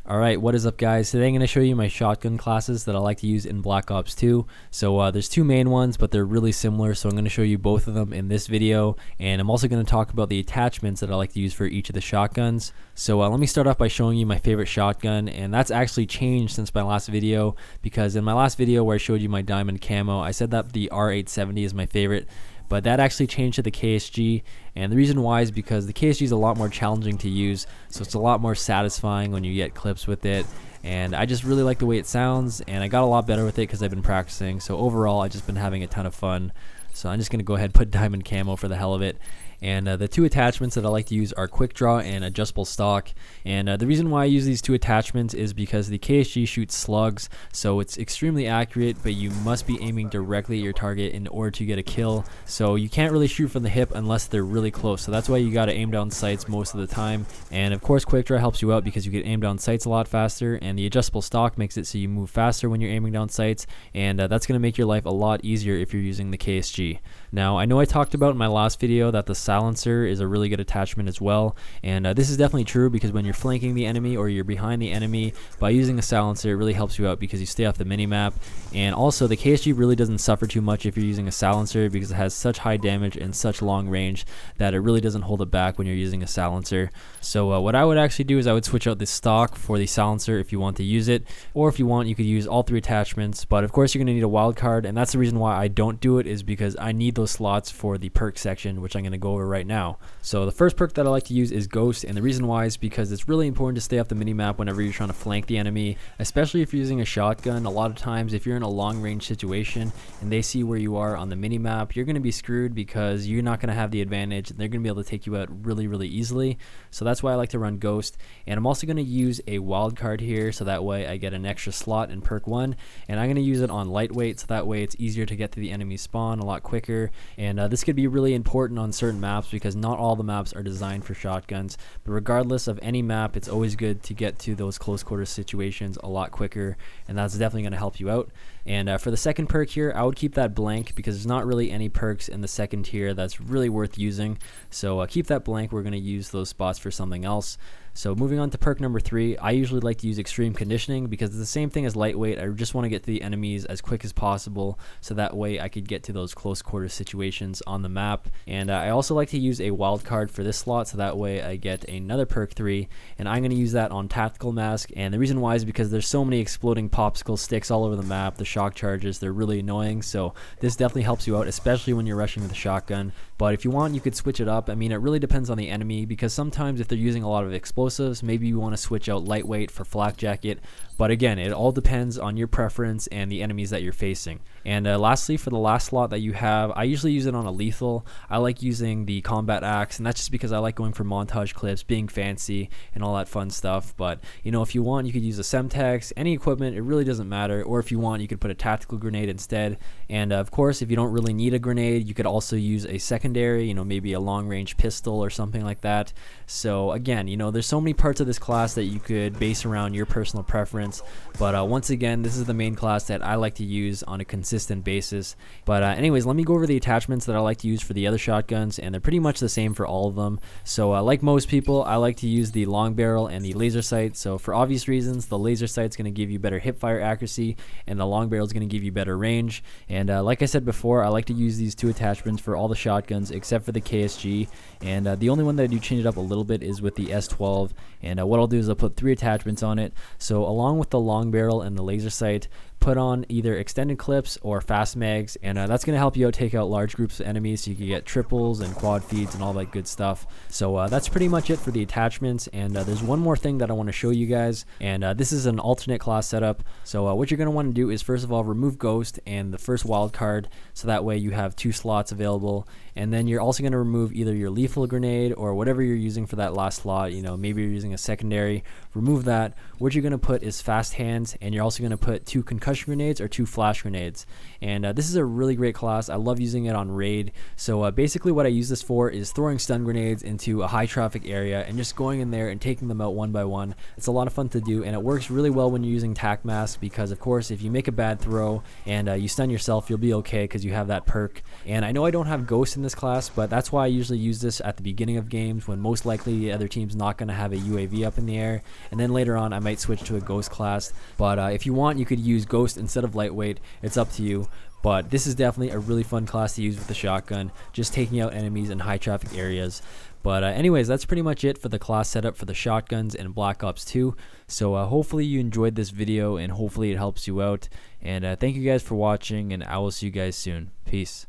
Alright, what is up guys? Today I'm going to show you my shotgun classes that I like to use in Black Ops 2. So there's two main ones, but they're really similar, so I'm going to show you both of them in this video. And I'm also going to talk about the attachments that I like to use for each of the shotguns. So let me start off by showing you my favorite shotgun, and that's actually changed since my last video, because in my last video where I showed you my diamond camo, I said that the R870 is my favorite. But that actually changed to the KSG, and the reason why is because the KSG is a lot more challenging to use, so it's a lot more satisfying when you get clips with it, and I just really like the way it sounds, and I got a lot better with it because I've been practicing. So overall I've just been having a ton of fun. So I'm just going to go ahead and put diamond camo for the hell of it. And the two attachments that I like to use are quick draw and adjustable stock. And the reason why I use these two attachments is because the KSG shoots slugs, so it's extremely accurate, but you must be aiming directly at your target in order to get a kill. So you can't really shoot from the hip unless they're really close, so that's why you got to aim down sights most of the time. And of course quick draw helps you out because you can aim down sights a lot faster, and the adjustable stock makes it so you move faster when you're aiming down sights, and that's going to make your life a lot easier if you're using the KSG. Now I know I talked about in my last video that the silencer is a really good attachment as well, and this is definitely true because when you're flanking the enemy or you're behind the enemy, by using a silencer it really helps you out because you stay off the minimap. And also the KSG really doesn't suffer too much if you're using a silencer because it has such high damage and such long range that it really doesn't hold it back when you're using a silencer. So what I would actually do is I would switch out the stock for the silencer if you want to use it, or if you want you could use all three attachments, but of course you're going to need a wild card, and that's the reason why I don't do it, is because I need those slots for the perk section, which I'm going to go over right now. So the first perk that I like to use is Ghost, and the reason why is because it's really important to stay off the minimap whenever you're trying to flank the enemy, especially if you're using a shotgun. A lot of times if you're in a long range situation and they see where you are on the minimap, you're going to be screwed because you're not going to have the advantage. They're going to be able to take you out really easily. So that's why I like to run Ghost, and I'm also going to use a wild card here so that way I get an extra slot in perk 1, and I'm going to use it on lightweight so that way it's easier to get to the enemy spawn a lot quicker. And this could be really important on certain maps because not all the maps are designed for shotguns, but regardless of any map, it's always good to get to those close quarters situations a lot quicker, and that's definitely going to help you out. And for the second perk here, I would keep that blank because there's not really any perks in the second tier that's really worth using, so keep that blank. We're going to use those spots for something else. So moving on to perk number 3, I usually like to use extreme conditioning because it's the same thing as lightweight. I just want to get to the enemies as quick as possible so that way I could get to those close quarter situations on the map. And I also like to use a wild card for this slot so that way I get another perk 3, and I'm going to use that on tactical mask. And the reason why is because there's so many exploding popsicle sticks all over the map, the shock charges, they're really annoying, so this definitely helps you out, especially when you're rushing with a shotgun. But if you want, you could switch it up. I mean, it really depends on the enemy because sometimes if they're using a lot of explosives, maybe you want to switch out lightweight for flak jacket. But again, it all depends on your preference and the enemies that you're facing. And lastly, for the last slot that you have, I usually use it on a lethal. I like using the combat axe, and that's just because I like going for montage clips, being fancy, and all that fun stuff. But you know, if you want, you could use a Semtex, any equipment, it really doesn't matter. Or if you want, you could put a tactical grenade instead. And of course, if you don't really need a grenade, you could also use a secondary, you know, maybe a long range pistol or something like that. So again, you know, there's so many parts of this class that you could base around your personal preference. But once again, this is the main class that I like to use on a consistent basis. But anyways, let me go over the attachments that I like to use for the other shotguns, and they're pretty much the same for all of them. So like most people, I like to use the long barrel and the laser sight. So for obvious reasons, the laser sight's going to give you better hip fire accuracy, and the long barrel is going to give you better range. And like I said before, I like to use these two attachments for all the shotguns except for the KSG. And the only one that I do change it up a little bit is with the S12. And what I'll do is I'll put 3 attachments on it. So along with the long barrel and the laser sight, put on either extended clips or fast mags, and that's going to help you out take out large groups of enemies so you can get triples and quad feeds and all that good stuff. So that's pretty much it for the attachments. And there's one more thing that I want to show you guys, and this is an alternate class setup. So what you're going to want to do is first of all remove Ghost and the first wild card so that way you have 2 slots available, and then you're also going to remove either your lethal grenade or whatever you're using for that last slot. You know, maybe you're using a secondary, remove that. What you're going to put is fast hands, and you're also going to put 2 concussion concussion grenades or 2 flash grenades. And this is a really great class. I love using it on raid. So basically what I use this for is throwing stun grenades into a high traffic area and just going in there and taking them out one by one. It's a lot of fun to do, and it works really well when you're using tac mask, because of course if you make a bad throw and you stun yourself, you'll be okay because you have that perk. And I know I don't have ghost in this class, but that's why I usually use this at the beginning of games when most likely the other team's not going to have a UAV up in the air, and then later on I might switch to a ghost class. But if you want, you could use ghost instead of lightweight. It's up to you. But this is definitely a really fun class to use with the shotgun, just taking out enemies in high traffic areas. But anyways, that's pretty much it for the class setup for the shotguns in Black Ops 2. So hopefully you enjoyed this video, and hopefully it helps you out. And thank you guys for watching, and I will see you guys soon. Peace.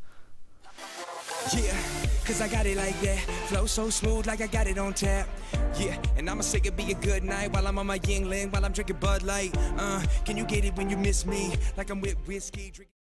Yeah, cause I got it like that. Flow so smooth like I got it on tap. Yeah, and I'ma say it be a good night while I'm on my Yingling, while I'm drinking Bud Light. Can you get it when you miss me? Like I'm with whiskey drinking.